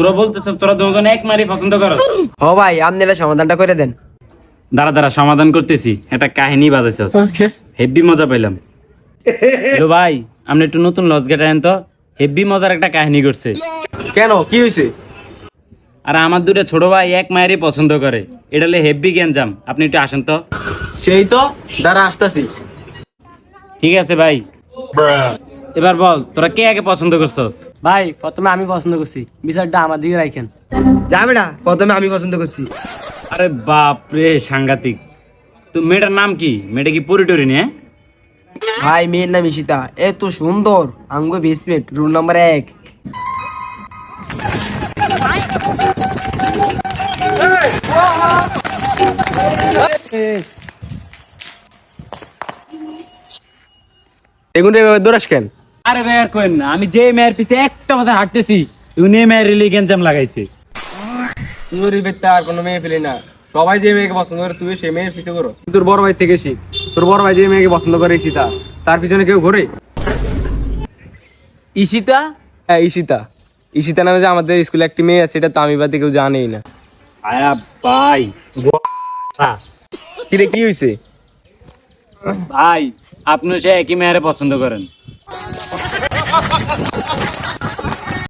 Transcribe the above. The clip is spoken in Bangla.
তোরা বলতেছ তোরা দুজন এক মারি পছন্দ করো। হ ভাই, আপনি এলা সমাধানটা করে দেন। দাঁড়া দাঁড়া সমাধান করতেছি, একটা কাহিনী বাজাইছস, হেব্বি মজা পাইলাম। হ্যালো ভাই, আপনি একটু নতুন লজ গেট আনেন তো, হেব্বি মজার একটা কাহিনী করছে। কেন, কি হয়েছে? আর আমার দুটো ছোট ভাই এক মায়েরই পছন্দ করে, এটা হলে হেব্বি গ্যাঞ্জাম, আপনি একটু আসেন তো। সেই তো, দাঁড়া আসতাছি। ঠিক আছে ভাই, এবার বল তোরা কে আগে পছন্দ করছস? ভাই প্রথমে আমি পছন্দ করছি, বিচারটা আমার দিকে রাখেন। যা বেটা, প্রথমে আমি পছন্দ করছি। আরে বাপ রে, সাংঘাতিক। তো মেয়েটার নাম কি? মেয়েটা কি পরিটরি নিয়ে? ভাই মেয়ের নাম ঈশিতা, এত সুন্দর, আঙ্গো বেসমেন্ট, রুল নাম্বার 1। এগুন দৌড়াস কেন? আরে ভাই আর কোয়েন না, আমি যে মেয়ের পিছে একটা মাথা হাঁটতেছি উনি মেয়ের রিলি গ্যাঞ্জাম লাগাইছে। তুই বেটা আর কোনো মেয়ে পেলি না, সবাই যে মেয়েকে পছন্দ করে তুই সেই মেয়ের পিছনে করো। তোর বড় ভাই থেকে শিখ, তোর বড় ভাই যে মেয়েকে পছন্দ করে ঈশিতা, তার পিছনে কেউ ঘোরে? ঈশিতা? হ্যাঁ ঈশিতা, ঈশিতা নামে যে আমাদের স্কুলে একটি মেয়ে আছে, এটা তো আমি বাদে কেউ জানেই না। আয়া ভাই, কিরে কি হয়েছে? ভাই আপনি সে একই মেয়েরে পছন্দ করেন।